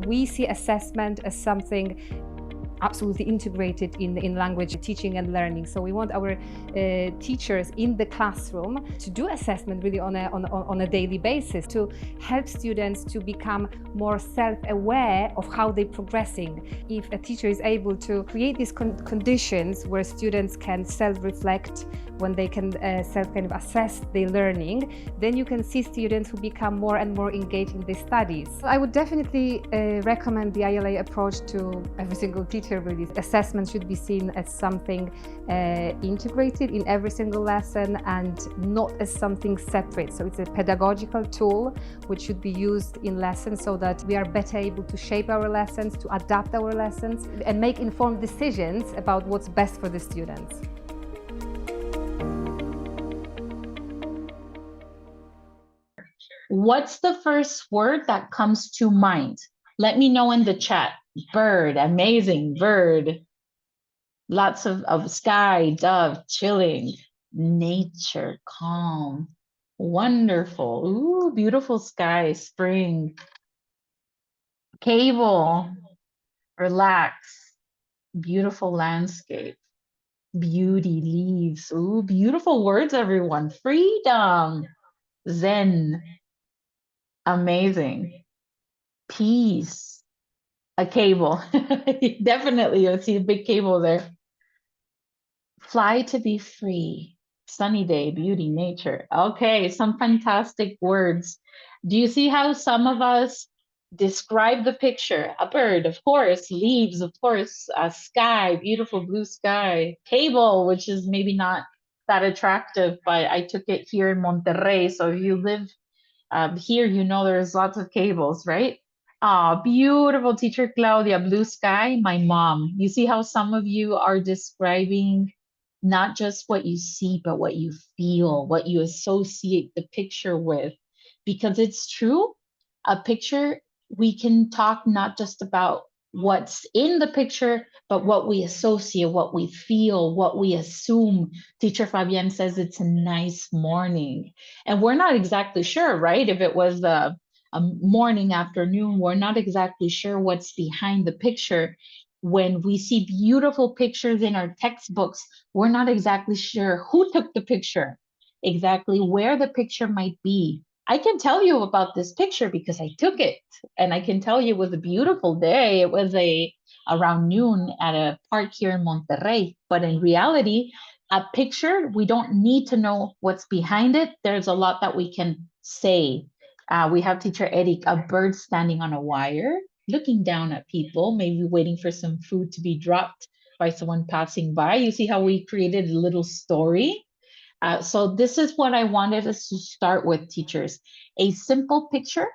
We see assessment as something absolutely integrated in language teaching and learning. So we want our teachers in the classroom to do assessment really on a daily basis, to help students to become more self-aware of how they're progressing. If a teacher is able to create these conditions where students can self-reflect, when they can self-assess their learning, then you can see students who become more and more engaged in their studies. I would definitely recommend the ILA approach to every single teacher. Really, assessment should be seen as something integrated in every single lesson and not as something separate. So it's a pedagogical tool which should be used in lessons so that we are better able to shape our lessons, to adapt our lessons, and make informed decisions about what's best for the students. What's the first word that comes to mind? Let me know in the chat. Bird, amazing, bird. Lots of sky, dove, chilling, nature, calm, wonderful. Ooh, beautiful sky, spring. Cable, relax, beautiful landscape, beauty, leaves. Ooh, beautiful words, everyone. Freedom, zen, amazing, peace. A cable. Definitely, you'll see a big cable there. Fly to be free. Sunny day, beauty, nature. Okay, some fantastic words. Do you see how some of us describe the picture? A bird, of course, leaves, of course, a sky, beautiful blue sky, cable, which is maybe not that attractive, but I took it here in Monterrey. So if you live here, you know there's lots of cables, right? Ah, beautiful teacher Claudia, blue sky, my mom. You see how some of you are describing not just what you see, but what you feel, what you associate the picture with. Because it's true, a picture, we can talk not just about what's in the picture, but what we associate, what we feel, what we assume. Teacher Fabienne says it's a nice morning. And we're not exactly sure, right? If it was a morning, afternoon, we're not exactly sure what's behind the picture. When we see beautiful pictures in our textbooks, we're not exactly sure who took the picture, exactly where the picture might be. I can tell you about this picture because I took it, and I can tell you it was a beautiful day. It was around noon at a park here in Monterrey. But in reality, a picture, we don't need to know what's behind it. There's a lot that we can say. We have teacher Eric, a bird standing on a wire, looking down at people, maybe waiting for some food to be dropped by someone passing by. You see how we created a little story? So this is what I wanted us to start with, teachers. A simple picture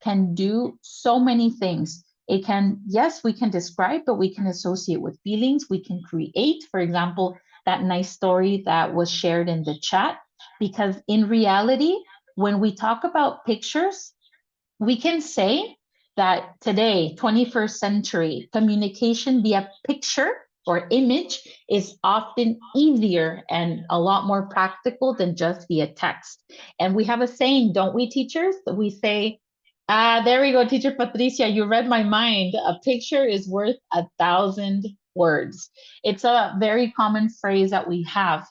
can do so many things. It can, yes, we can describe, but we can associate with feelings. We can create, for example, that nice story that was shared in the chat. Because in reality, when we talk about pictures, we can say that today, 21st century, communication via picture or image is often easier and a lot more practical than just via text. And we have a saying, don't we, teachers? That we say, there we go, teacher Patricia, you read my mind. A picture is worth 1,000 words. It's a very common phrase that we have.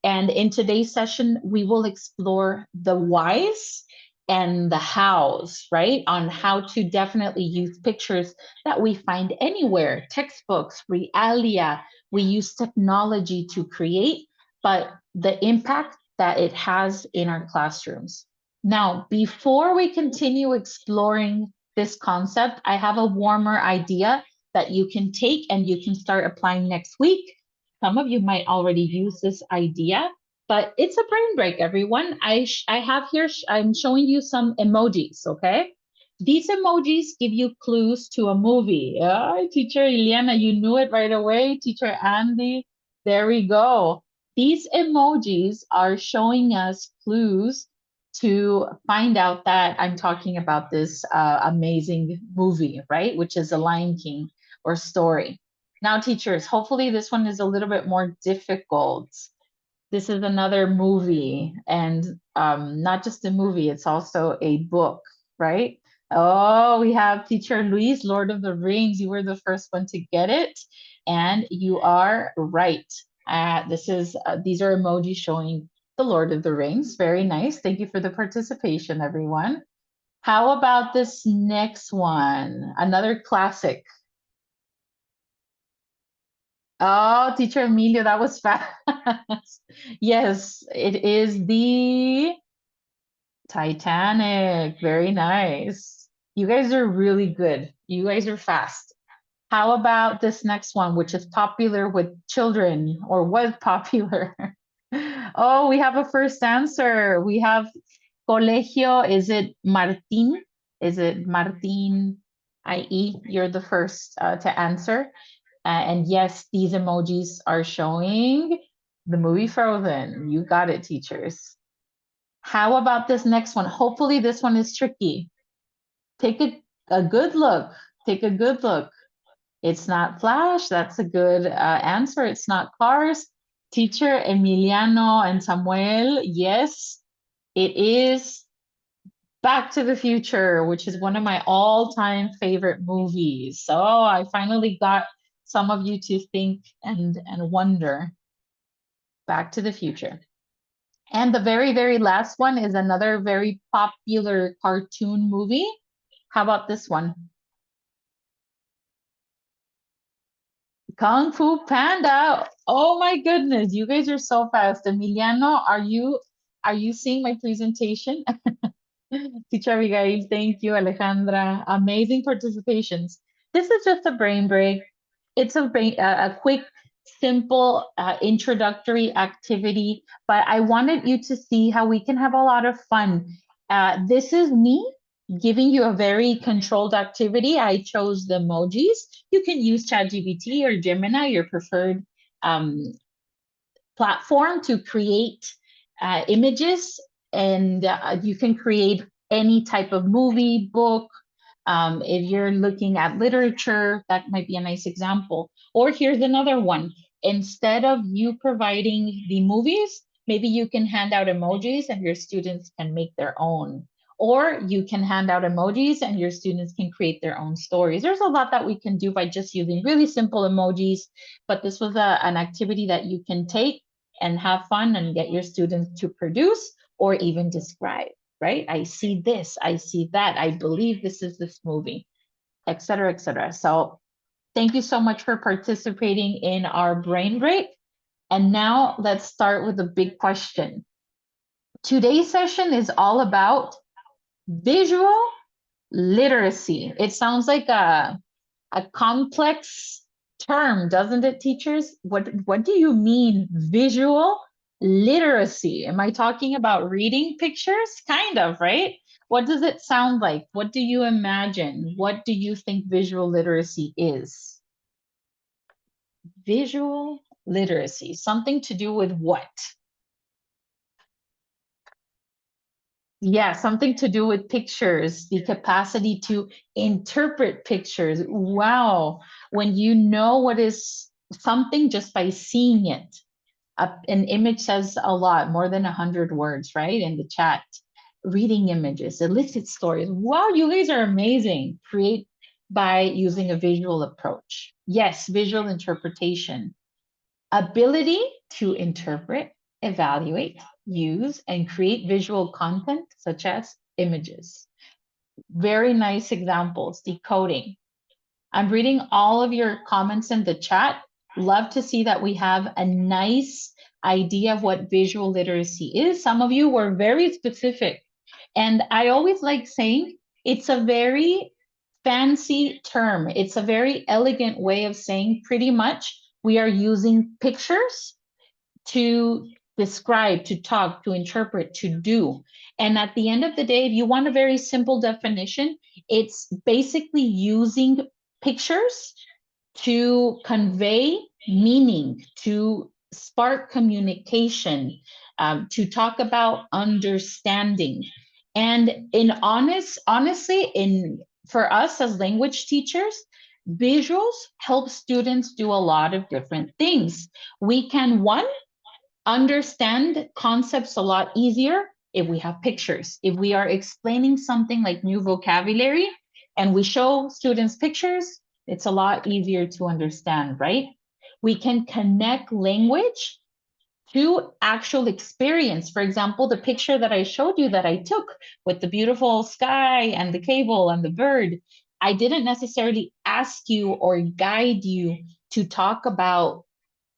And in today's session, we will explore the whys and the hows, right? On how to definitely use pictures that we find anywhere, textbooks, realia. We use technology to create, but the impact that it has in our classrooms. Now, before we continue exploring this concept, I have a warmer idea that you can take and you can start applying next week. Some of you might already use this idea, but it's a brain break, everyone. I have here, I'm showing you some emojis, okay? These emojis give you clues to a movie. Teacher Ileana, you knew it right away. Teacher Andy, there we go. These emojis are showing us clues to find out that I'm talking about this amazing movie, right? Which is The Lion King or story. Now, teachers, hopefully this one is a little bit more difficult. This is another movie, and not just a movie, it's also a book, right? Oh, we have teacher Luis, Lord of the Rings. You were the first one to get it, and you are right. These are emojis showing the Lord of the Rings. Very nice. Thank you for the participation, everyone. How about this next one? Another classic. Oh, teacher Emilio, that was fast. Yes, it is the Titanic. Very nice. You guys are really good. You guys are fast. How about this next one, which is popular with children or was popular? Oh, we have a first answer. We have Colegio. Is it Martín? Is it Martín IE? You're the first to answer. And yes, these emojis are showing the movie Frozen. You got it, teachers. How about this next one? Hopefully, this one is tricky. Take a good look. Take a good look. It's not Flash. That's a good answer. It's not Cars. Teacher Emiliano and Samuel. Yes, it is Back to the Future, which is one of my all-time favorite movies. So I finally got some of you to think and wonder. Back to the Future. And the very, very last one is another very popular cartoon movie. How about this one? Kung Fu Panda. Oh my goodness, you guys are so fast. Emiliano, are you seeing my presentation? Teacher Abigail, thank you, Alejandra. Amazing participations. This is just a brain break. It's a quick, simple introductory activity, but I wanted you to see how we can have a lot of fun. This is me giving you a very controlled activity. I chose the emojis. You can use ChatGPT or Gemini, your preferred um, platform, to create images, and you can create any type of movie, book. If you're looking at literature, that might be a nice example. Or here's another one. Instead of you providing the movies, maybe you can hand out emojis and your students can make their own. Or you can hand out emojis and your students can create their own stories. There's a lot that we can do by just using really simple emojis, but this was an activity that you can take and have fun and get your students to produce or even describe, right? I see this, I see that, I believe this is this movie, et cetera, et cetera. So thank you so much for participating in our brain break. And now let's start with a big question. Today's session is all about visual literacy. It sounds like a complex term, doesn't it, teachers? What do you mean visual literacy? Am I talking about reading pictures? Kind of, right? What does it sound like? What do you imagine? What do you think visual literacy is? Visual literacy, something to do with what? Yeah, something to do with pictures, the capacity to interpret pictures. Wow. When you know what is something just by seeing it, an image says a lot, more than 100 words, right? In the chat. Reading images, illicit stories. Wow, you guys are amazing. Create by using a visual approach. Yes, visual interpretation. Ability to interpret, evaluate, use, and create visual content such as images. Very nice examples. Decoding. I'm reading all of your comments in the chat. Love to see that we have a nice idea of what visual literacy is. Some of you were very specific. And I always like saying it's a very fancy term. It's a very elegant way of saying pretty much we are using pictures to describe, to talk, to interpret, to do. And at the end of the day, if you want a very simple definition, it's basically using pictures to convey meaning, to spark communication, to talk about understanding. And honestly, for us as language teachers, visuals help students do a lot of different things. We can, one, understand concepts a lot easier if we have pictures, if we are explaining something like new vocabulary and we show students pictures, it's a lot easier to understand, right? We can connect language to actual experience. For example, the picture that I showed you that I took with the beautiful sky and the cable and the bird, I didn't necessarily ask you or guide you to talk about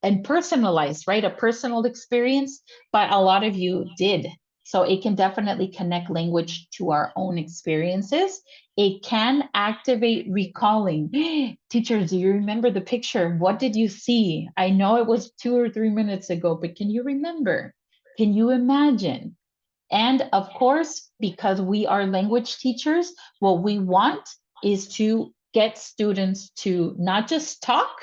and personalized, right? A personal experience, but a lot of you did. So it can definitely connect language to our own experiences. It can activate recalling. Teachers, do you remember the picture? What did you see? I know it was 2 or 3 minutes ago, but can you remember? Can you imagine? And of course, because we are language teachers, what we want is to get students to not just talk,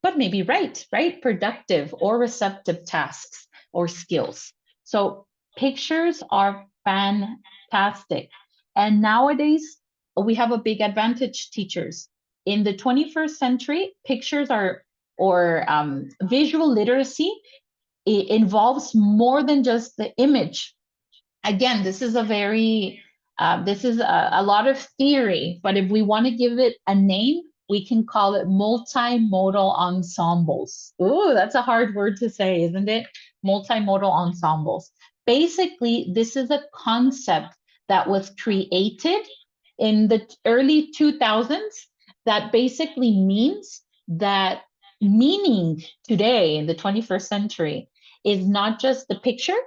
but maybe right? Productive or receptive tasks or skills. So pictures are fantastic. And nowadays, we have a big advantage, teachers. In the 21st century, pictures are, or visual literacy, it involves more than just the image. Again, this is a very this is a lot of theory, but if we want to give it a name, we can call it multimodal ensembles. Ooh, that's a hard word to say, isn't it? Multimodal ensembles. Basically, this is a concept that was created in the early 2000s that basically means that meaning today in the 21st century is not just the picture,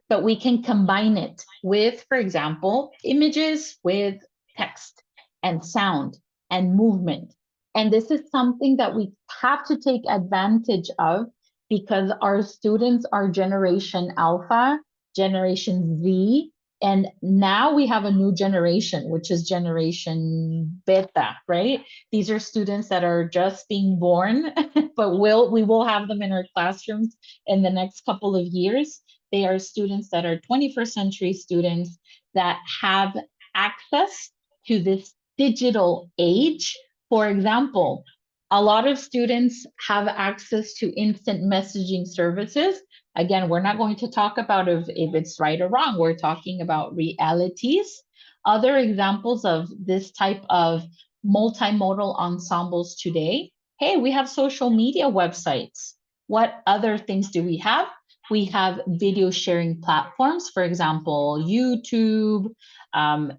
but we can combine it with, for example, images with text and sound and movement. And this is something that we have to take advantage of because our students are Generation Alpha, Generation Z, and now we have a new generation, which is Generation Beta, right? These are students that are just being born, but we will have them in our classrooms in the next couple of years. They are students that are 21st century students that have access to this digital age. For example, a lot of students have access to instant messaging services. Again, we're not going to talk about if it's right or wrong. We're talking about realities. Other examples of this type of multimodal ensembles today. Hey, we have social media websites. What other things do we have? We have video sharing platforms, for example, YouTube, um,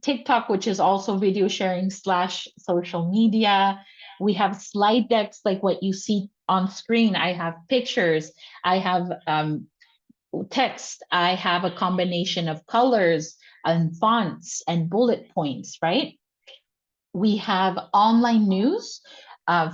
TikTok, which is also video sharing slash social media. We have slide decks like what you see on screen. I have pictures, I have text, I have a combination of colors and fonts and bullet points, right? We have online news.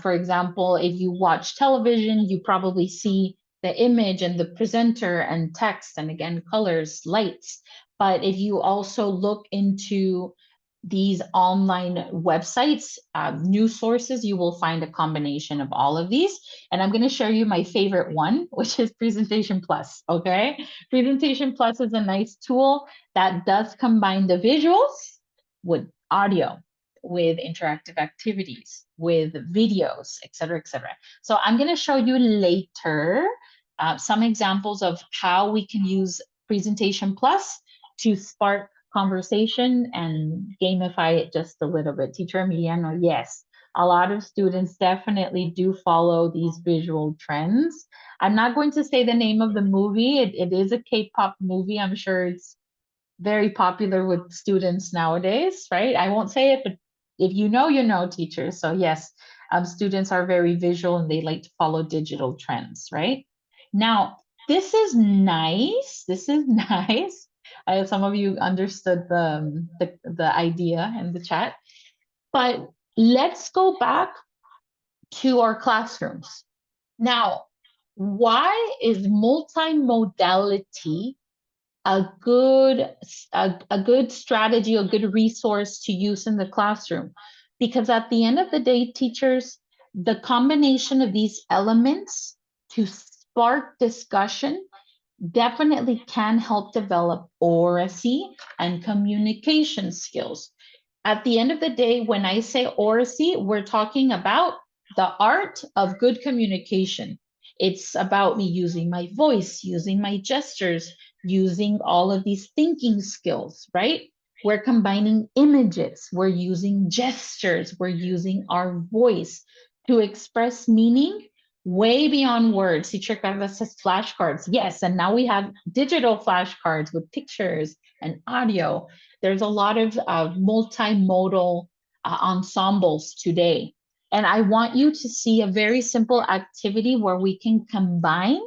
For example, if you watch television, you probably see the image and the presenter and text, and again, colors, lights. But if you also look into these online websites, news sources, you will find a combination of all of these. And I'm going to show you my favorite one, which is Presentation Plus. Okay. Presentation Plus is a nice tool that does combine the visuals with audio, with interactive activities, with videos, et cetera, et cetera. So I'm going to show you later some examples of how we can use Presentation Plus to spark conversation and gamify it just a little bit. Teacher Emiliano, yes, a lot of students definitely do follow these visual trends. I'm not going to say the name of the movie. It is a K-pop movie. I'm sure it's very popular with students nowadays, right? I won't say it, but if you know, teachers. So yes, students are very visual and they like to follow digital trends, right? Now, this is nice. This is nice. Some of you understood the idea in the chat, but let's go back to our classrooms. Now, why is multimodality a good strategy, a good resource to use in the classroom? Because at the end of the day, teachers, the combination of these elements to spark discussion definitely can help develop oracy and communication skills. At the end of the day, when I say oracy, we're talking about the art of good communication. It's about me using my voice, using my gestures, using all of these thinking skills, right? We're combining images, we're using gestures, we're using our voice to express meaning way beyond words. Teacher Carla says flashcards. Yes, and now we have digital flashcards with pictures and audio. There's a lot of multimodal ensembles today. And I want you to see a very simple activity where we can combine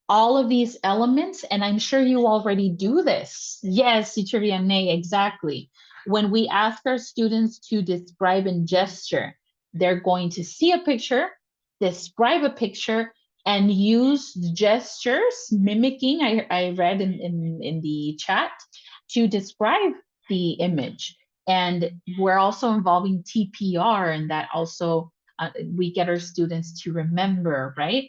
all of these elements, and I'm sure you already do this. Yes, Teacher Vianney, exactly. When we ask our students to describe in gesture, they're going to see a picture, describe a picture, and use gestures, mimicking, I read in the chat, to describe the image. And we're also involving TPR, and that also we get our students to remember, right?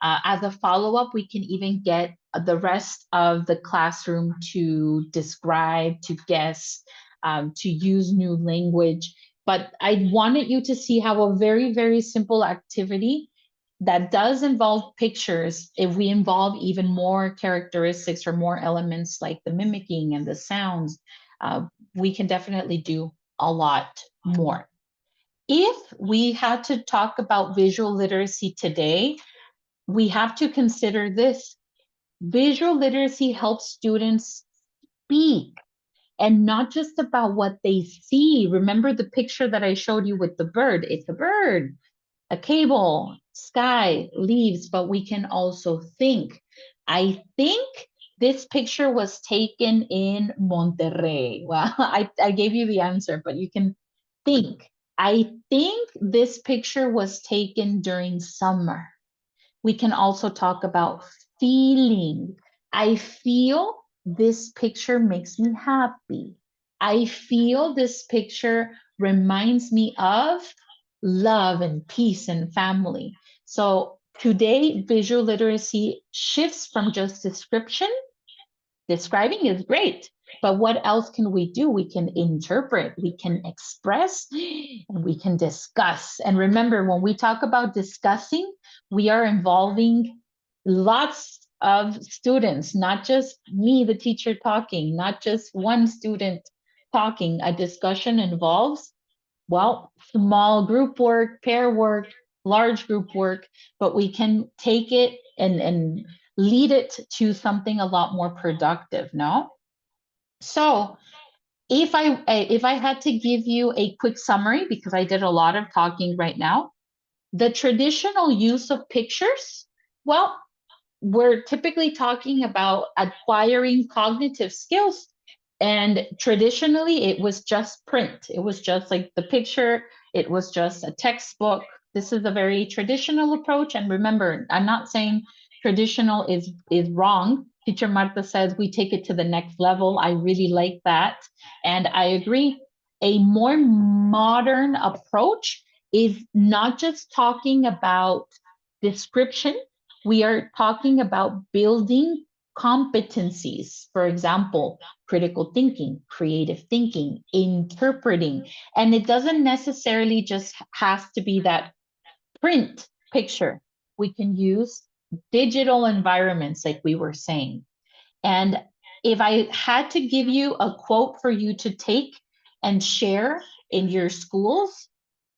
As a follow-up, we can even get the rest of the classroom to describe, to guess, to use new language. But I wanted you to see how a very, very simple activity that does involve pictures, if we involve even more characteristics or more elements like the mimicking and the sounds, we can definitely do a lot more. If we had to talk about visual literacy today, we have to consider this. Visual literacy helps students speak, and not just about what they see. Remember the picture that I showed you with the bird? It's a bird, a cable, sky, leaves, but we can also think. I think this picture was taken in Monterrey. Well, I gave you the answer, but you can think. I think this picture was taken during summer. We can also talk about feeling. I feel this picture makes me happy. I feel this picture reminds me of love and peace and family. So today, visual literacy shifts from just description. Describing is great, but what else can we do? We can interpret, we can express, and we can discuss. And remember, when we talk about discussing, we are involving lots of students, not just me, the teacher, talking, not just one student talking. A discussion involves, well, small group work, pair work, large group work, but we can take it and lead it to something a lot more productive, no? So if I had to give you a quick summary, because I did a lot of talking right now, the traditional use of pictures, well, we're typically talking about acquiring cognitive skills. And traditionally, it was just print. It was just like the picture, it was just a textbook. This is a very traditional approach. And remember, I'm not saying traditional is wrong. Teacher Marta says we take it to the next level. I really like that. And I agree. A more modern approach is not just talking about description, we are talking about building competencies. For example, critical thinking, creative thinking, interpreting. And it doesn't necessarily just has to be that print picture. We can use digital environments, like we were saying. And if I had to give you a quote for you to take and share in your schools,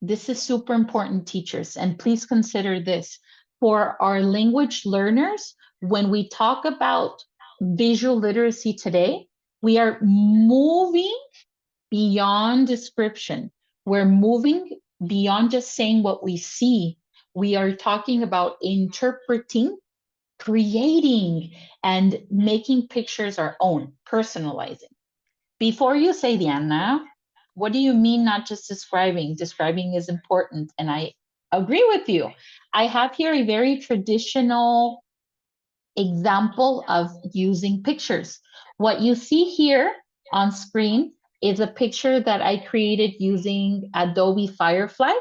this is super important, teachers. And please consider this. For our language learners, when we talk about visual literacy today, we are moving beyond description. We're moving beyond just saying what we see. We are talking about interpreting, creating, and making pictures our own, personalizing. Before you say, Diana, what do you mean not just describing? Describing is important, and I agree with you. I have here a very traditional example of using pictures. What you see here on screen is a picture that I created using Adobe Firefly,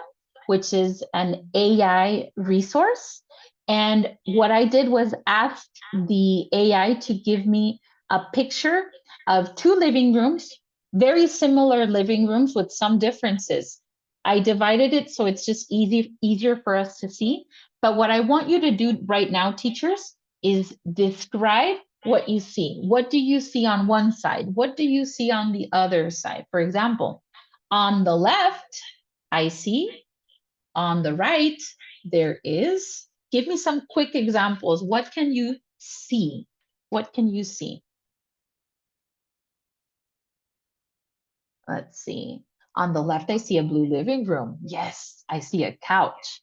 which is an AI resource. And what I did was ask the AI to give me a picture of two living rooms, very similar living rooms with some differences. I divided it so it's just easier for us to see. But what I want you to do right now, teachers, is describe what you see. What do you see on one side? What do you see on the other side? For example, on the left, I see. On the right, there is. Give me some quick examples. What can you see? What can you see? Let's see. On the left, I see a blue living room. Yes, I see a couch.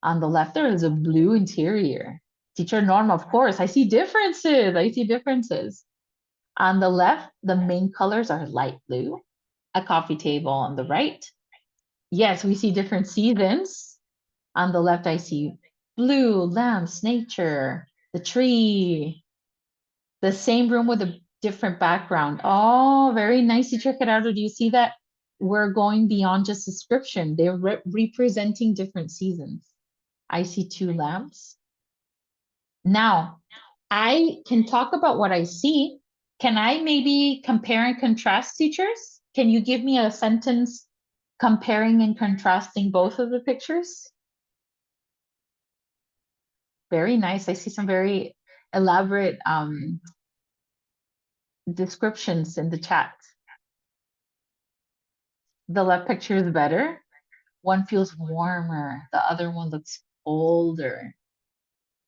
On the left, there is a blue interior. Teacher Norm, of course, I see differences. I see differences. On the left, the main colors are light blue. A coffee table on the right. Yes, we see different seasons. On the left, I see blue, lamps, nature, the tree, the same room with a different background. Oh, very nice. Teacher Gerardo, do you see that? We're going beyond just description. They're representing different seasons. I see two lamps. Now, I can talk about what I see. Can I maybe compare and contrast, teachers? Can you give me a sentence comparing and contrasting both of the pictures? Very nice. I see some very elaborate descriptions in the chat. The left picture is better. One feels warmer. The other one looks older.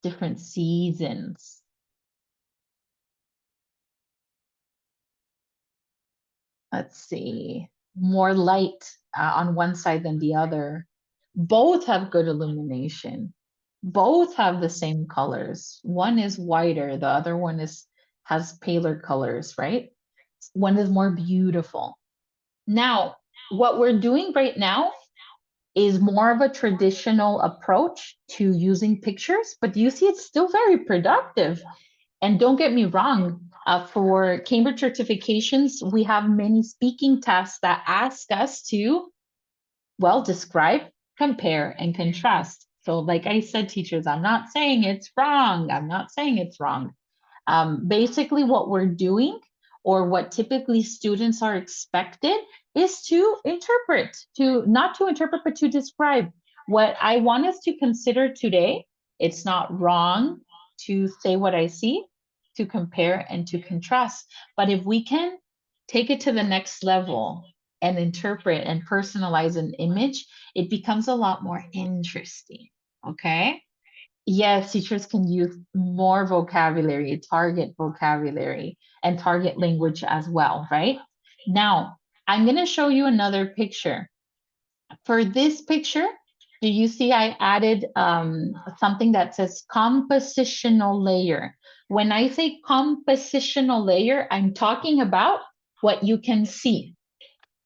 Different seasons. Let's see. More light on one side than the other. Both have good illumination. Both have the same colors. One is whiter, the other one has paler colors, right? One is more beautiful. Now, what we're doing right now is more of a traditional approach to using pictures, but you see it's still very productive. And don't get me wrong, for Cambridge certifications, we have many speaking tests that ask us to, well, describe, compare, and contrast. So like I said, teachers, I'm not saying it's wrong. I'm not saying it's wrong. Basically, what we're doing or what typically students are expected is to interpret, to not to interpret, but to describe. What I want us to consider today, it's not wrong to say what I see, to compare and to contrast. But if we can take it to the next level and interpret and personalize an image, it becomes a lot more interesting. Okay. Yes, teachers can use more vocabulary, target vocabulary, and target language as well, right? Now, I'm going to show you another picture. For this picture, do you see I added something that says compositional layer? When I say compositional layer, I'm talking about what you can see.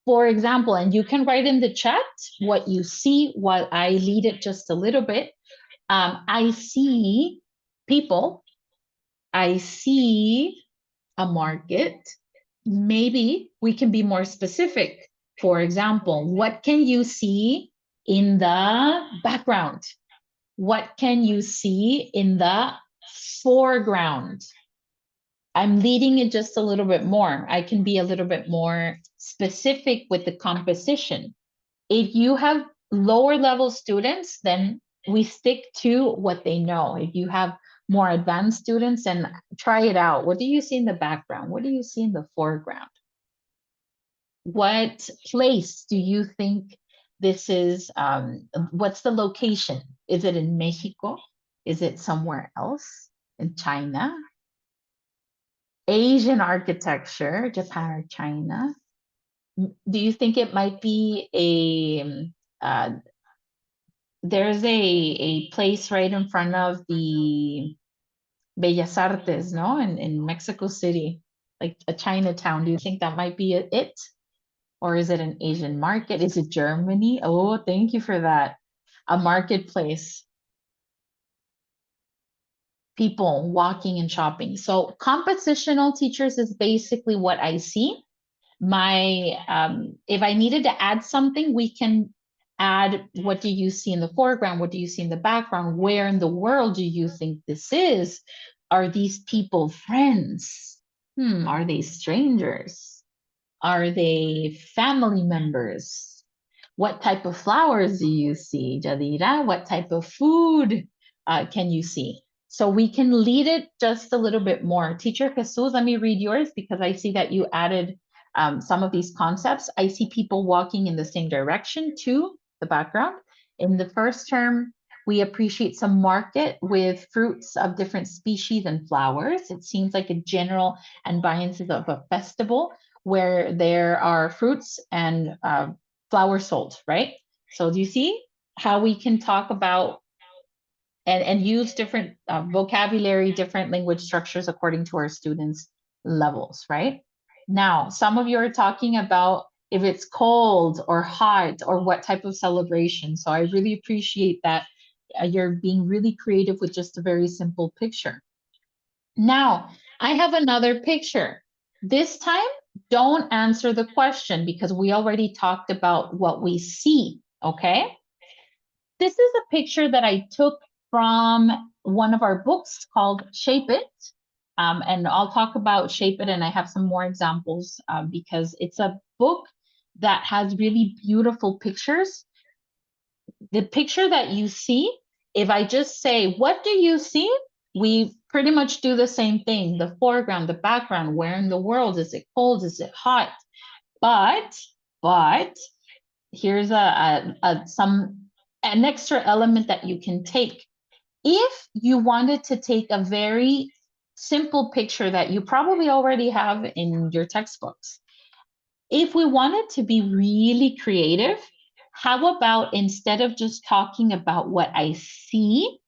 For example, and you can write in the chat what you see while I lead it just a little bit. I see people, I see a market. Maybe we can be more specific. For example, what can you see in the background? What can you see in the foreground? I'm leading it just a little bit more. I can be a little bit more specific with the composition. If you have lower level students, then we stick to what they know. If you have more advanced students, then try it out. What do you see in the background? What do you see in the foreground? What place do you think this is? What's the location? Is it in Mexico? Is it somewhere else? In China? Asian architecture, Japan or China? Do you think it might be there's a place right in front of the Bellas Artes, no? In Mexico City, like a Chinatown. Do you think that might be it? Or is it an Asian market? Is it Germany? Oh, thank you for that. A marketplace. People walking and shopping. So compositional teachers is basically what I see. If I needed to add something, we can add, what do you see in the foreground? What do you see in the background? Where in the world do you think this is? Are these people friends? Are they strangers? Are they family members? What type of flowers do you see, Jadira? What type of food can you see? So we can lead it just a little bit more. Teacher Jesus, let me read yours because I see that you added some of these concepts. I see people walking in the same direction to the background. In the first term, we appreciate some market with fruits of different species and flowers. It seems like a general ambiance of a festival where there are fruits and flowers sold, right? So do you see how we can talk about and use different vocabulary, different language structures according to our students' levels, right? Now, some of you are talking about if it's cold or hot or what type of celebration. So I really appreciate that you're being really creative with just a very simple picture. Now, I have another picture. This time, don't answer the question because we already talked about what we see, okay? This is a picture that I took from one of our books called Shape It. And I'll talk about Shape It, and I have some more examples because it's a book that has really beautiful pictures. The picture that you see, if I just say, what do you see? We pretty much do the same thing. The foreground, the background, where in the world, is it cold? Is it hot? But here's an extra element that you can take. If you wanted to take a very simple picture that you probably already have in your textbooks, if we wanted to be really creative, how about instead of just talking about what I see,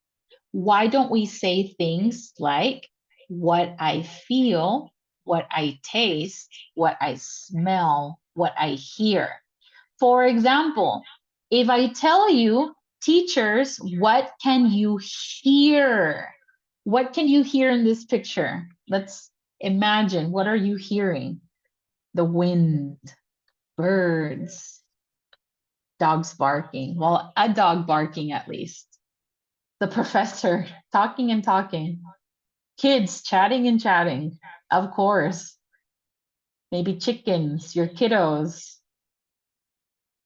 why don't we say things like what I feel, what I taste, what I smell, what I hear? For example, if I tell you, teachers, what can you hear? What can you hear in this picture? Let's imagine, what are you hearing? The wind, birds, dogs barking. Well, a dog barking at least. The professor talking and talking. Kids chatting and chatting, of course. Maybe chickens, your kiddos.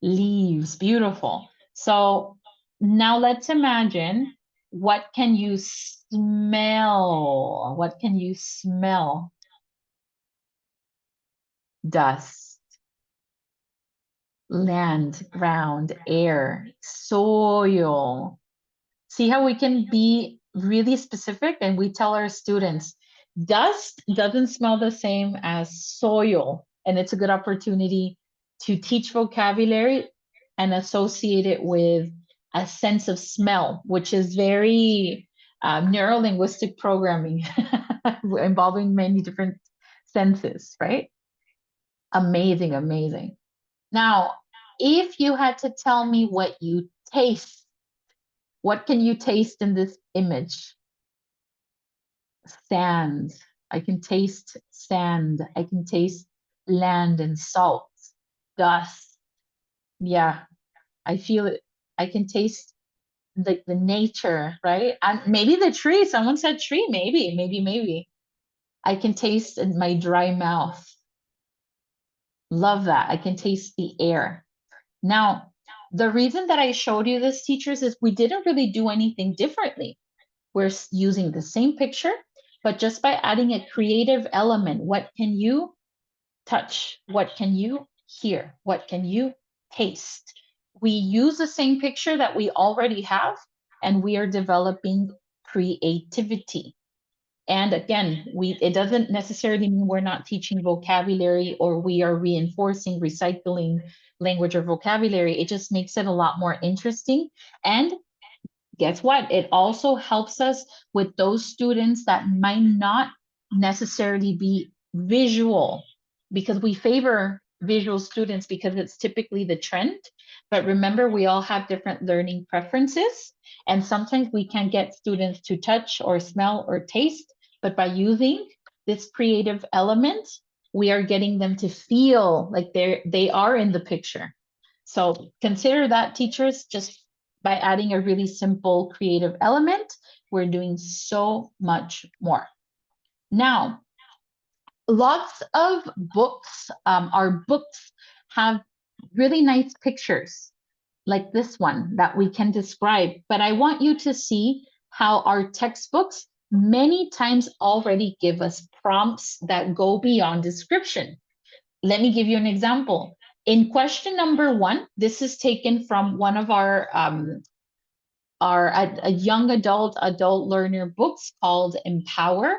Leaves, beautiful. So now let's imagine, what can you smell? What can you smell? Dust, land, ground, air, soil. See how we can be really specific and we tell our students, dust doesn't smell the same as soil. And it's a good opportunity to teach vocabulary and associate it with a sense of smell, which is very neuro-linguistic programming involving many different senses, right? Amazing, amazing. Now, if you had to tell me what you taste, what can you taste in this image? Sand. I can taste sand. I can taste land and salt, dust. Yeah, I feel it. I can taste the nature, right? And maybe the tree. Someone said tree. Maybe. I can taste in my dry mouth. Love that. I can taste the air. Now, the reason that I showed you this, teachers, is we didn't really do anything differently. We're using the same picture, but just by adding a creative element. What can you touch? What can you hear? What can you taste? We use the same picture that we already have, and we are developing creativity. And again, it doesn't necessarily mean we're not teaching vocabulary or we are reinforcing, recycling language or vocabulary. It just makes it a lot more interesting. And guess what? It also helps us with those students that might not necessarily be visual, because we favor visual students because it's typically the trend. But remember, we all have different learning preferences. And sometimes we can get students to touch or smell or taste, but by using this creative element, we are getting them to feel like they are in the picture. So consider that, teachers, just by adding a really simple creative element, we're doing so much more. Now, lots of books, our books have really nice pictures like this one that we can describe, but I want you to see how our textbooks many times already give us prompts that go beyond description. Let me give you an example. In question number 1, this is taken from one of our a young adult learner books called Empower.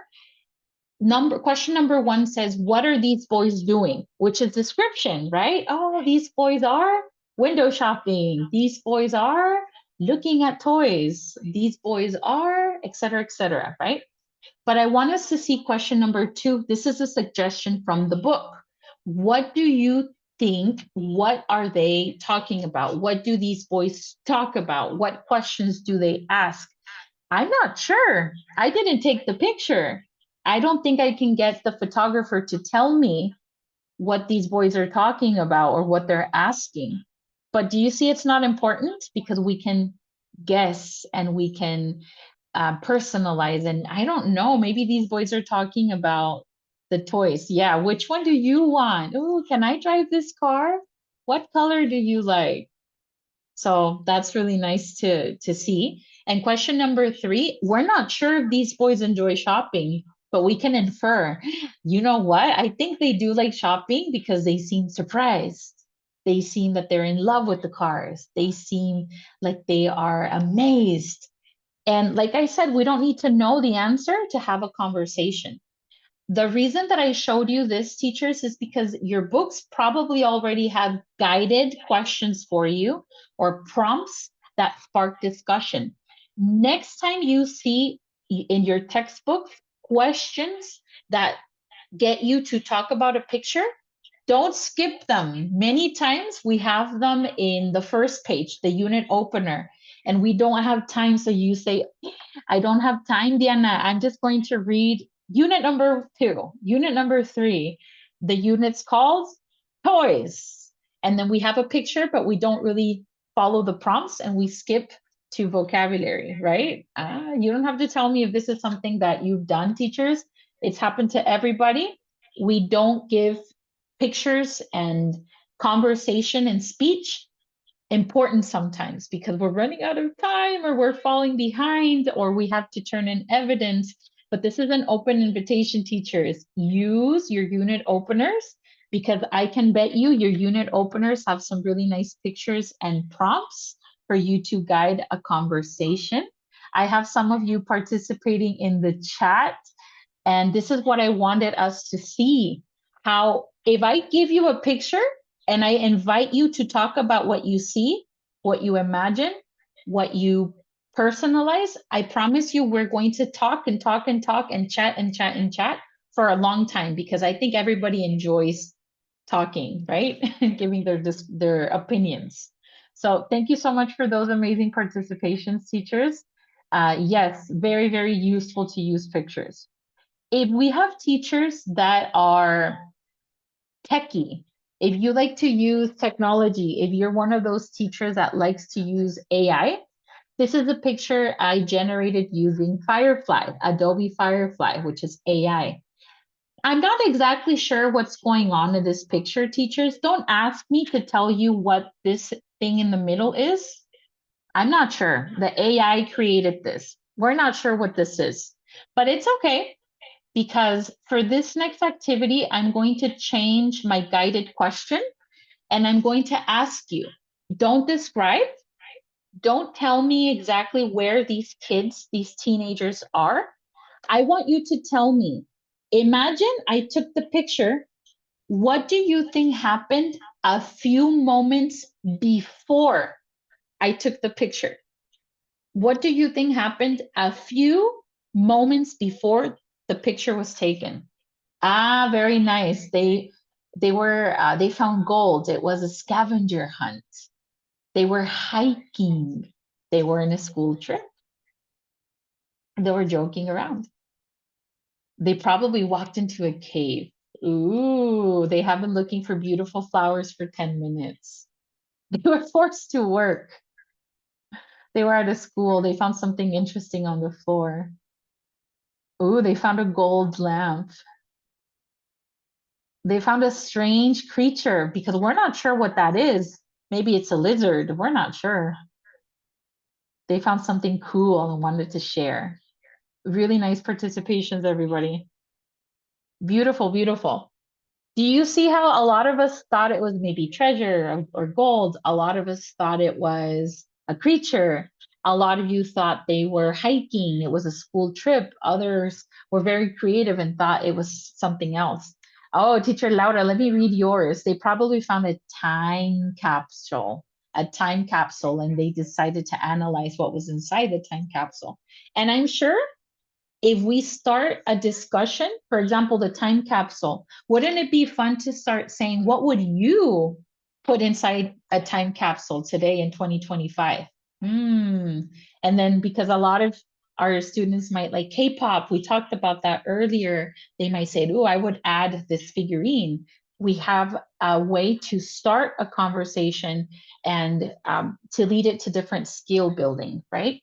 Question number 1 says, what are these boys doing? Which is description, right? Oh, these boys are window shopping. These boys are looking at toys. These boys are, et cetera, right? But I want us to see question number 2. This is a suggestion from the book. What do you think? What are they talking about? What do these boys talk about? What questions do they ask? I'm not sure. I didn't take the picture. I don't think I can get the photographer to tell me what these boys are talking about or what they're asking. But do you see it's not important? Because we can guess and we can personalize. And I don't know, maybe these boys are talking about the toys. Yeah, which one do you want? Oh, can I drive this car? What color do you like? So that's really nice to see. And question number 3, we're not sure if these boys enjoy shopping, but we can infer. You know what? I think they do like shopping because they seem surprised. They seem that they're in love with the cars. They seem like they are amazed. And like I said, we don't need to know the answer to have a conversation. The reason that I showed you this, teachers, is because your books probably already have guided questions for you or prompts that spark discussion. Next time you see in your textbook questions that get you to talk about a picture, don't skip them. Many times we have them in the first page, the unit opener, and we don't have time. So you say, I don't have time, Diana. I'm just going to read unit number 2, unit number 3. The unit's called toys. And then we have a picture, but we don't really follow the prompts and we skip to vocabulary, right? You don't have to tell me if this is something that you've done, teachers. It's happened to everybody. We don't give pictures and conversation and speech important sometimes because we're running out of time or we're falling behind or we have to turn in evidence. But this is an open invitation, teachers. Use your unit openers because I can bet you your unit openers have some really nice pictures and prompts for you to guide a conversation. I have some of you participating in the chat, and this is what I wanted us to see. How, if I give you a picture and I invite you to talk about what you see, what you imagine, what you personalize, I promise you we're going to talk and talk and talk and chat and chat and chat for a long time because I think everybody enjoys talking, right? And giving their opinions. So thank you so much for those amazing participations, teachers. Yes, very, very useful to use pictures. If we have teachers that are techie, if you like to use technology, if you're one of those teachers that likes to use AI, this is a picture I generated using Firefly, Adobe Firefly, which is AI. I'm not exactly sure what's going on in this picture, teachers. Don't ask me to tell you what this thing in the middle is. I'm not sure. The AI created this. We're not sure what this is, but it's okay. Because for this next activity, I'm going to change my guided question and I'm going to ask you, don't describe, don't tell me exactly where these kids, these teenagers are. I want you to tell me, imagine I took the picture. What do you think happened a few moments before I took the picture? What do you think happened a few moments before the picture was taken? Ah, very nice. They found gold. It was a scavenger hunt. They were hiking. They were in a school trip. They were joking around. They probably walked into a cave. Ooh, they have been looking for beautiful flowers for 10 minutes. They were forced to work. They were at a school. They found something interesting on the floor. Ooh, they found a gold lamp. They found a strange creature because we're not sure what that is. Maybe it's a lizard. We're not sure. They found something cool and wanted to share. Really nice participations, everybody. Beautiful, beautiful. Do you see how a lot of us thought it was maybe treasure or gold? A lot of us thought it was a creature. A lot of you thought they were hiking. It was a school trip. Others were very creative and thought it was something else. Oh, teacher Laura, let me read yours. They probably found a time capsule, and they decided to analyze what was inside the time capsule. And I'm sure if we start a discussion, for example, the time capsule, wouldn't it be fun to start saying, what would you put inside a time capsule today in 2025? And then because a lot of our students might like K-pop, we talked about that earlier, they might say, oh, I would add this figurine. We have a way to start a conversation and to lead it to different skill building, right?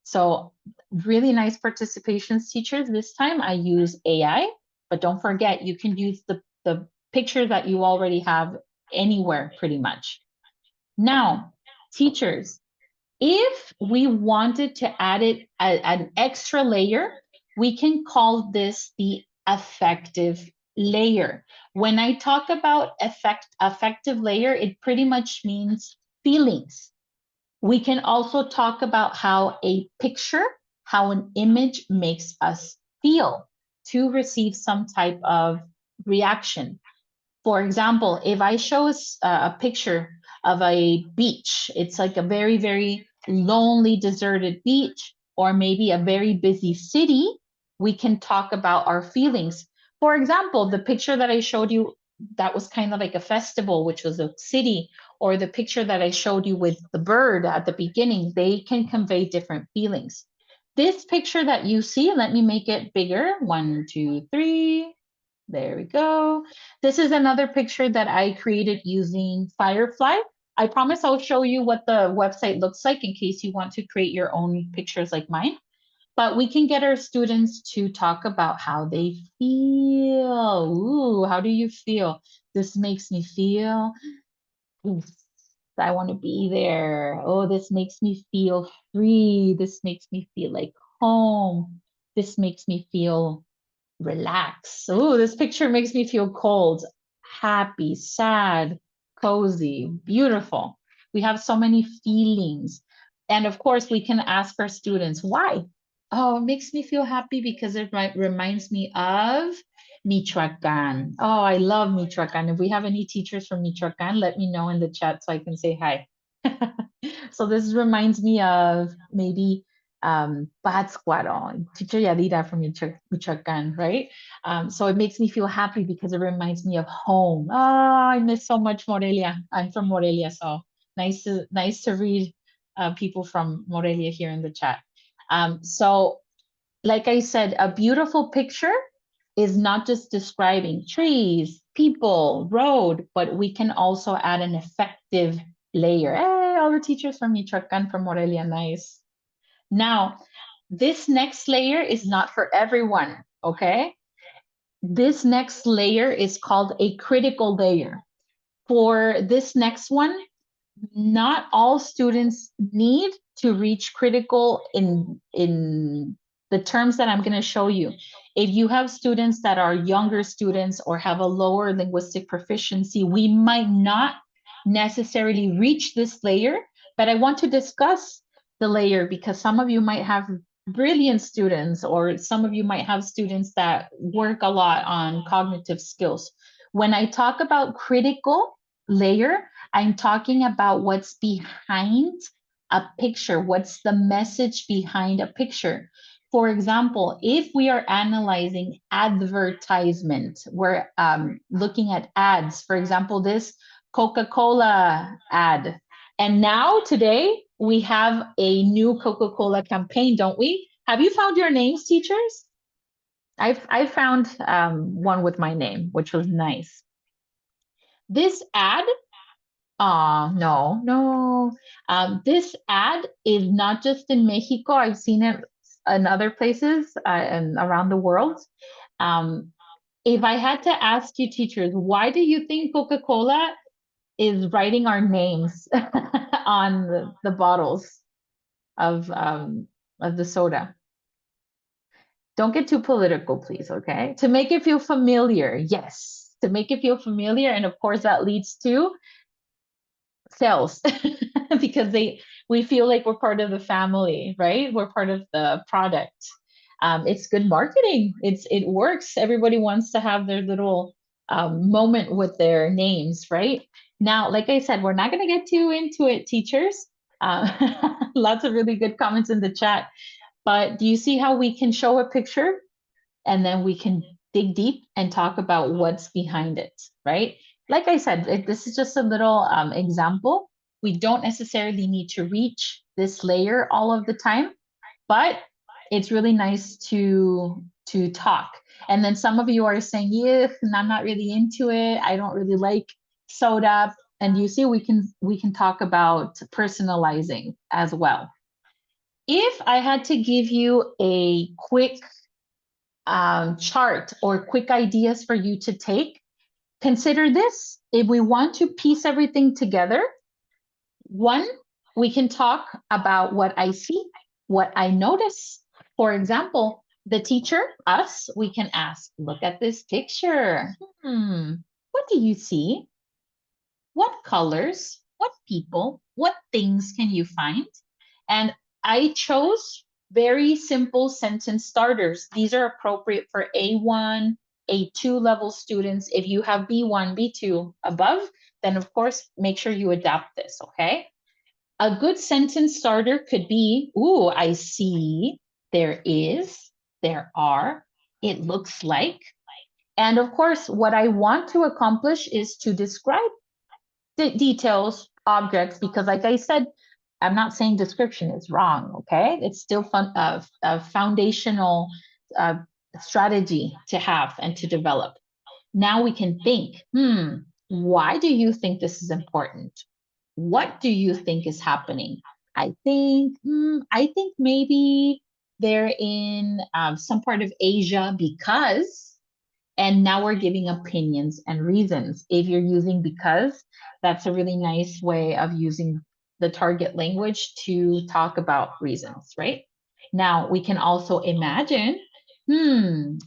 So really nice participations, teachers. This time I use AI, but don't forget, you can use the picture that you already have anywhere pretty much. Now, teachers, if we wanted to add an extra layer, we can call this the affective layer. When I talk about affective layer, it pretty much means feelings. We can also talk about how a picture, how an image makes us feel to receive some type of reaction. For example, if I show a picture of a beach, it's like a very, very lonely, deserted beach, or maybe a very busy city, we can talk about our feelings. For example, the picture that I showed you, that was kind of like a festival, which was a city, or the picture that I showed you with the bird at the beginning, they can convey different feelings. This picture that you see, let me make it bigger. 1, 2, 3. There we go. This is another picture that I created using Firefly. I promise I'll show you what the website looks like in case you want to create your own pictures like mine. But we can get our students to talk about how they feel. Ooh, how do you feel? This makes me feel, oof, I want to be there. Oh, this makes me feel free. This makes me feel like home. This makes me feel relax. Oh, this picture makes me feel cold, happy, sad, cozy, beautiful. We have so many feelings. And of course, we can ask our students, why? Oh, it makes me feel happy because it reminds me of Michoacan. Oh, I love Michoacan. If we have any teachers from Michoacan, let me know in the chat so I can say hi. So this reminds me of maybe Pátzcuaro, teacher Yadira from Michoacan, right? So it makes me feel happy because it reminds me of home. Oh, I miss so much Morelia. I'm from Morelia, so nice to read people from Morelia here in the chat. So like I said, a beautiful picture is not just describing trees, people, road, but we can also add an effective layer. Hey, all the teachers from Michoacan, from Morelia, nice. Now, this next layer is not for everyone, okay? This next layer is called a critical layer. For this next one, not all students need to reach critical in the terms that I'm going to show you. If you have students that are younger students or have a lower linguistic proficiency, we might not necessarily reach this layer, but I want to discuss the layer because some of you might have brilliant students or some of you might have students that work a lot on cognitive skills. When I talk about critical layer, I'm talking about what's behind a picture. What's the message behind a picture? For example, if we are analyzing advertisement, we're looking at ads. For example, this Coca-Cola ad. And now today we have a new Coca-Cola campaign, don't we? Have you found your names, teachers? I found one with my name, which was nice. This ad no. This ad is not just in Mexico. I've seen it in other places and around the world. If I had to ask you teachers, why do you think Coca-Cola is writing our names on the bottles of the soda? Don't get too political, please, okay? To make it feel familiar, yes. To make it feel familiar. And of course, that leads to sales because we feel like we're part of the family, right? We're part of the product. It's good marketing. It works. Everybody wants to have their little moment with their names, right? Now, like I said, we're not going to get too into it, teachers. Lots of really good comments in the chat. But do you see how we can show a picture and then we can dig deep and talk about what's behind it, right? Like I said, this is just a little example. We don't necessarily need to reach this layer all of the time, but it's really nice to talk. And then some of you are saying, yeah, I'm not really into it. I don't really like soda. And you see, we can talk about personalizing as well. If I had to give you a quick chart or quick ideas for you to take, consider this. If we want to piece everything together, one, we can talk about what I see, what I notice. For example, the teacher, us, we can ask, look at this picture. What do you see? What colors, what people, what things can you find? And I chose very simple sentence starters. These are appropriate for A1, A2 level students. If you have B1, B2 above, then of course, make sure you adapt this, okay? A good sentence starter could be, ooh, I see, there is, there are, it looks like. And of course, what I want to accomplish is to describe the details, objects, because like I said, I'm not saying description is wrong, okay? It's still a foundational strategy to have and to develop. Now we can think, why do you think this is important? What do you think is happening? I think maybe they're in some part of Asia because, and now we're giving opinions and reasons. If you're using because, that's a really nice way of using the target language to talk about reasons, right? Now we can also imagine,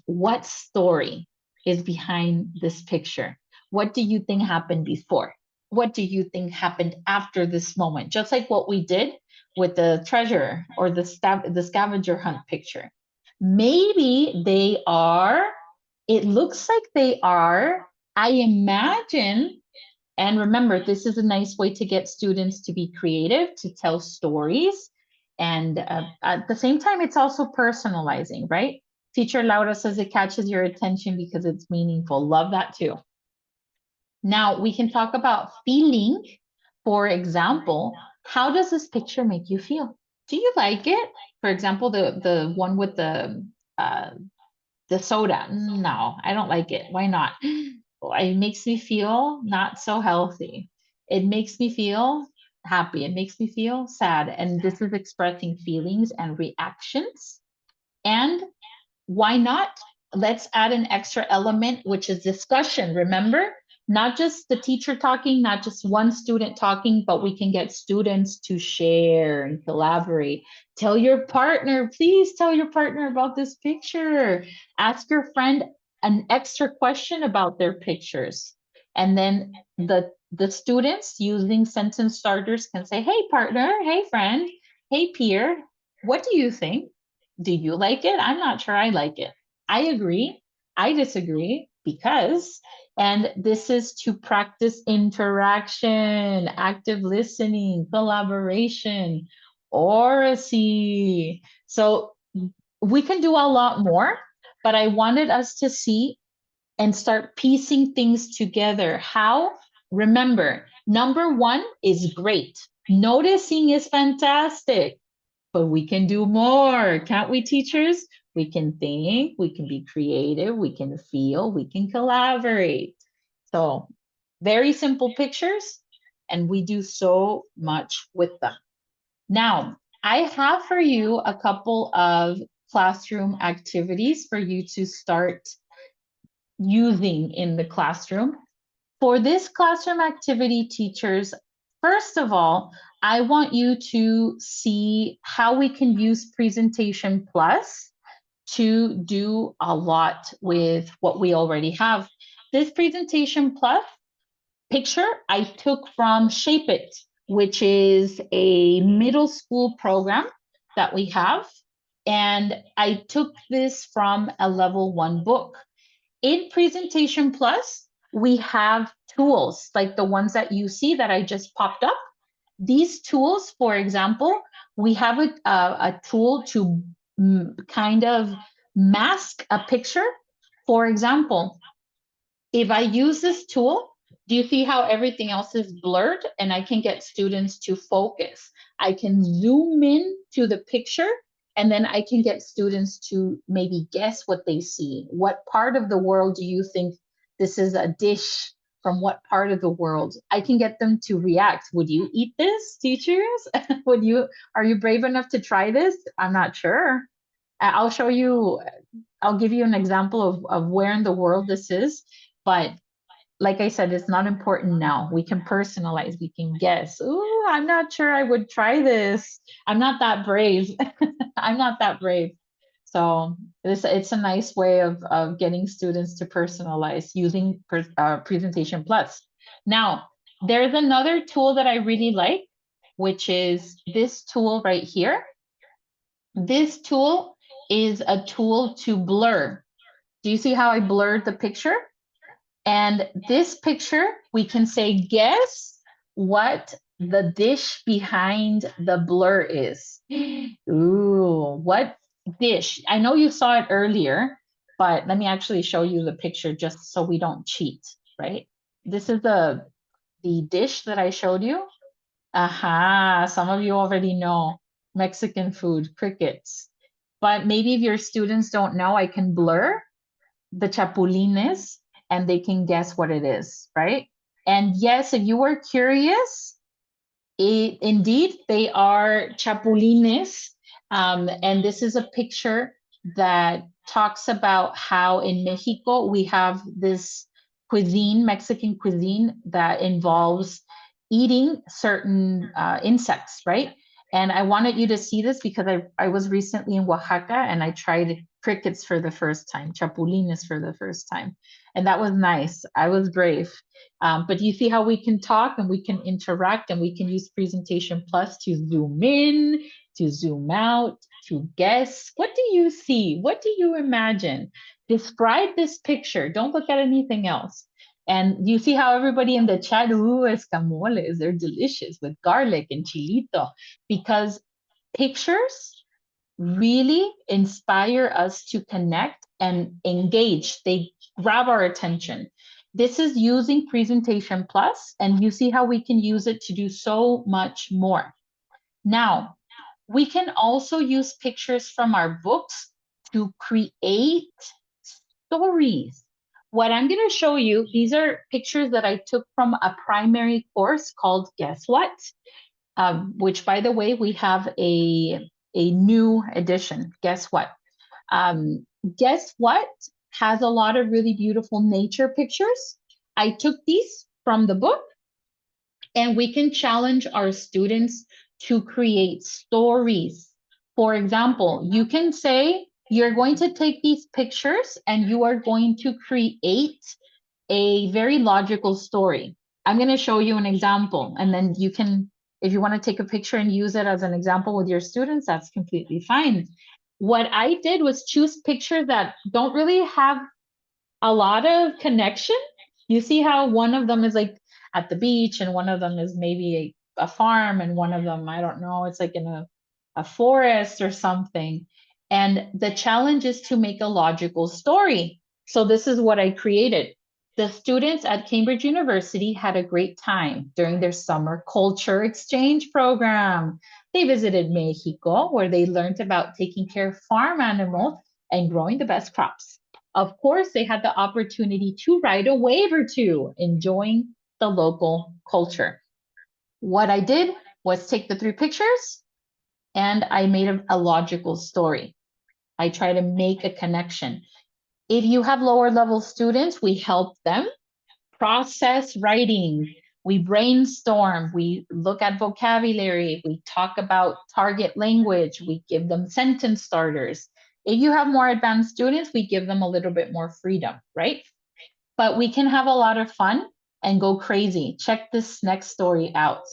what story is behind this picture? What do you think happened before? What do you think happened after this moment? Just like what we did with the treasure or the scavenger hunt picture. Maybe it looks like they are, I imagine, and remember, this is a nice way to get students to be creative, to tell stories. And at the same time, it's also personalizing, right? Teacher Laura says it catches your attention because it's meaningful. Love that too. Now we can talk about feeling. For example, how does this picture make you feel? Do you like it? For example, the one with the soda. No, I don't like it. Why not? It makes me feel not so healthy. It makes me feel happy. It makes me feel sad. And this is expressing feelings and reactions. And why not? Let's add an extra element, which is discussion. Remember, not just the teacher talking, not just one student talking, but we can get students to share and collaborate. Tell your partner, please tell your partner about this picture. Ask your friend an extra question about their pictures. And then the students using sentence starters can say, hey partner, hey friend, hey peer, what do you think? Do you like it? I'm not sure I like it. I agree. I disagree because, and this is to practice interaction, active listening, collaboration, oracy. So we can do a lot more, but I wanted us to see and start piecing things together. How? Remember, number one is great. Noticing is fantastic. But we can do more, can't we, teachers? We can think, we can be creative, we can feel, we can collaborate. So very simple pictures, and we do so much with them. Now, I have for you a couple of classroom activities for you to start using in the classroom. For this classroom activity, teachers, first of all, I want you to see how we can use Presentation Plus to do a lot with what we already have. This presentation plus picture I took from Shape It, which is a middle school program that we have. And I took this from a level 1 book. In Presentation Plus, we have tools like the ones that you see that I just popped up. These tools, for example, we have a tool to kind of mask a picture. For example, if I use this tool, do you see how everything else is blurred and I can get students to focus? I can zoom in to the picture and then I can get students to maybe guess what they see. What part of the world do you think this is a dish from what part of the world? I can get them to react. Would you eat this, teachers? Are you brave enough to try this? I'm not sure. I'll show you, I'll give you an example of where in the world this is. But like I said, it's not important now. We can personalize, we can guess. Ooh, I'm not sure I would try this. I'm not that brave. I'm not that brave. So it's a nice way of getting students to personalize using Presentation Plus. Now, there's another tool that I really like, which is this tool right here. This tool is a tool to blur. Do you see how I blurred the picture? And this picture, we can say, guess what the dish behind the blur is. Ooh, what dish? I know you saw it earlier, but let me actually show you the picture just so we don't cheat, right? This is the dish that I showed you. Aha, some of you already know Mexican food, crickets. But maybe if your students don't know, I can blur the chapulines and they can guess what it is, right? And yes, if you were curious, indeed, they are chapulines. And this is a picture that talks about how in Mexico we have this cuisine, Mexican cuisine, that involves eating certain insects, right? And I wanted you to see this because I was recently in Oaxaca and I tried crickets for the first time, chapulines for the first time. And that was nice. I was brave. But you see how we can talk and we can interact and we can use Presentation Plus to zoom in, to zoom out, to guess. What do you see? What do you imagine? Describe this picture. Don't look at anything else. And you see how everybody in the chat, ooh, escamoles, they're delicious with garlic and chilito, because pictures really inspire us to connect and engage. They grab our attention. This is using Presentation Plus, and you see how we can use it to do so much more. Now, we can also use pictures from our books to create stories. What I'm going to show you, these are pictures that I took from a primary course called Guess What? Which, by the way, we have a new edition. Guess what? Guess what has a lot of really beautiful nature pictures. I took these from the book, and we can challenge our students to create stories. For example, you can say you're going to take these pictures and you are going to create a very logical story. I'm going to show you an example, and then you can, if you want to take a picture and use it as an example with your students, that's completely fine. What I did was choose pictures that don't really have a lot of connection. You see how one of them is like at the beach and one of them is maybe a farm and one of them, I don't know, it's like in a forest or something. And the challenge is to make a logical story. So this is what I created. The students at Cambridge University had a great time during their summer culture exchange program. They visited Mexico, where they learned about taking care of farm animals and growing the best crops. Of course, they had the opportunity to write a wave or two, enjoying the local culture. What I did was take the 3 pictures and I made a logical story. I try to make a connection. If you have lower level students, we help them process writing. We brainstorm, we look at vocabulary, we talk about target language, we give them sentence starters. If you have more advanced students, we give them a little bit more freedom, right? But we can have a lot of fun and go crazy. Check this next story out.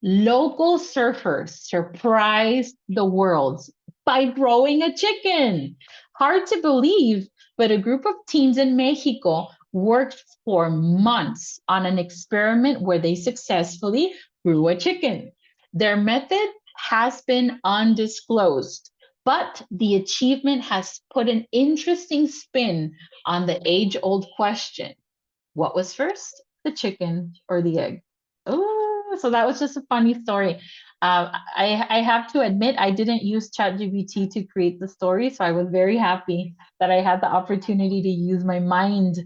Local surfers surprised the world by growing a chicken. Hard to believe, but a group of teens in Mexico worked for months on an experiment where they successfully grew a chicken. Their method has been undisclosed, but the achievement has put an interesting spin on the age-old question: what was first, the chicken or the egg? Oh, so that was just a funny story. I have to admit, I didn't use ChatGPT to create the story, so I was very happy that I had the opportunity to use my mind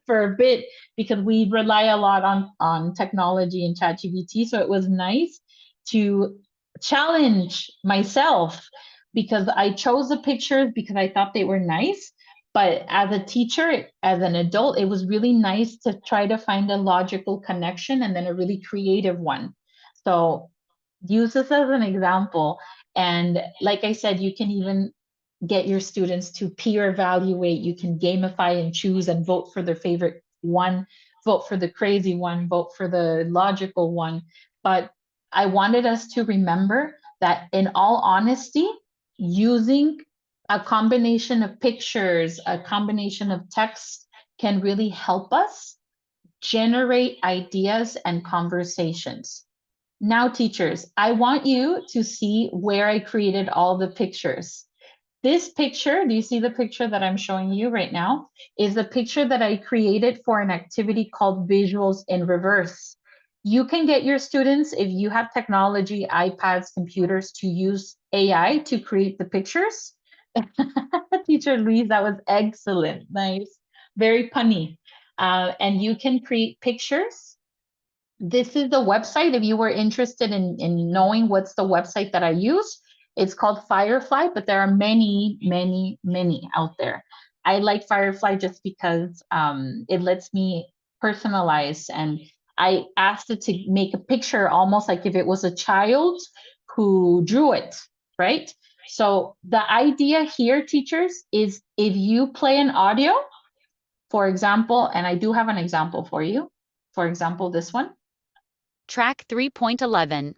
for a bit, because we rely a lot on technology and ChatGPT. So it was nice to challenge myself, because I chose the pictures because I thought they were nice. But as a teacher, as an adult, it was really nice to try to find a logical connection and then a really creative one. So use this as an example. And like I said, you can even get your students to peer evaluate. You can gamify and choose and vote for their favorite one, vote for the crazy one, vote for the logical one. But I wanted us to remember that, in all honesty, using a combination of pictures, a combination of text, can really help us generate ideas and conversations. Now, teachers, I want you to see where I created all the pictures. This picture, do you see the picture that I'm showing you right now? Is a picture that I created for an activity called Visuals in Reverse. You can get your students, if you have technology, iPads, computers, to use AI to create the pictures. Teacher Louise, that was excellent. Nice. Very punny. And you can create pictures. This is the website. If you were interested in knowing what's the website that I use, it's called Firefly, but there are many, many, many out there. I like Firefly just because it lets me personalize, and I asked it to make a picture almost like if it was a child who drew it, right? So the idea here, teachers, is if you play an audio, for example, and I do have an example for you. For example, this one. Track 3.11.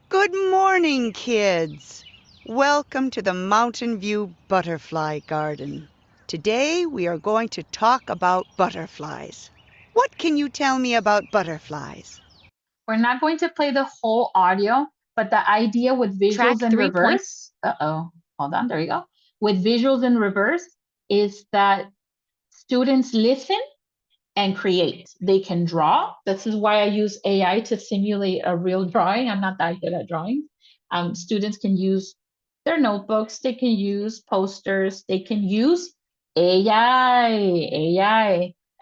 Good morning, kids. Welcome to the Mountain View Butterfly Garden. Today we are going to talk about butterflies. What can you tell me about butterflies? We're not going to play the whole audio, but the idea with Track visuals in 3. reverse, hold on, there you go. With visuals in reverse is that students listen and create. They can draw. This is why I use AI to simulate a real drawing. I'm not that good at drawing. Students can use their notebooks. They can use posters. They can use AI.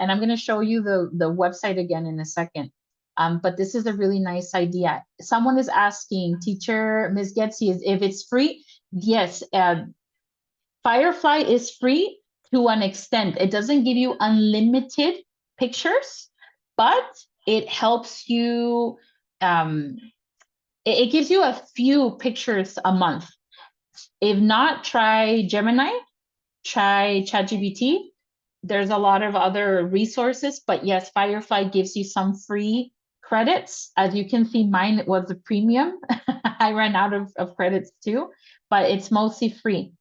And I'm going to show you the website again in a second. But this is a really nice idea. Someone is asking, teacher, Ms. Getzi, if it's free? Yes, Firefly is free to an extent. It doesn't give you unlimited pictures, but it helps you, it gives you a few pictures a month. If not, try Gemini, try ChatGPT. There's a lot of other resources, but yes, Firefly gives you some free credits. As you can see, mine was a premium. I ran out of credits too, but it's mostly free.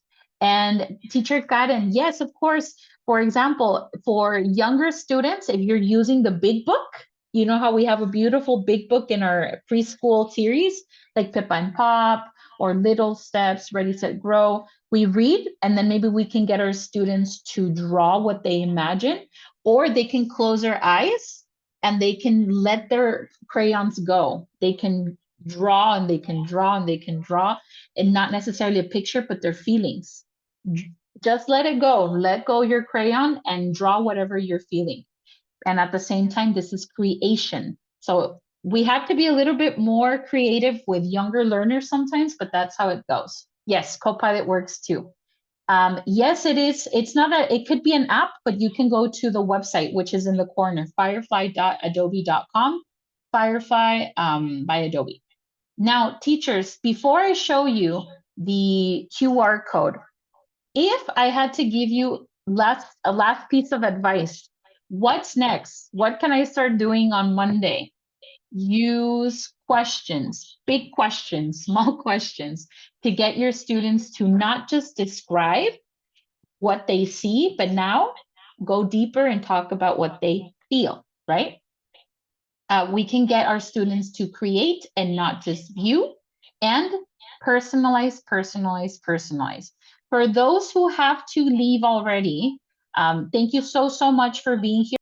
And teacher Karen, yes, of course. For example, for younger students, if you're using the big book, you know how we have a beautiful big book in our preschool series, like Pippa and Pop or Little Steps, Ready, Set, Grow. We read, and then maybe we can get our students to draw what they imagine, or they can close their eyes and they can let their crayons go. They can draw and they can draw and they can draw, and not necessarily a picture, but their feelings. Just let it go. Let go your crayon and draw whatever you're feeling. And at the same time, this is creation. So we have to be a little bit more creative with younger learners sometimes, but that's how it goes. Yes, Copilot works too. Yes, it is. It's not it could be an app, but you can go to the website, which is in the corner, firefly.adobe.com, Firefly by Adobe. Now, teachers, before I show you the QR code, if I had to give you a last piece of advice, what's next? What can I start doing on Monday? Use questions, big questions, small questions, to get your students to not just describe what they see, but now go deeper and talk about what they feel, right? We can get our students to create and not just view, and personalize, personalize, personalize. For those who have to leave already, thank you so much for being here.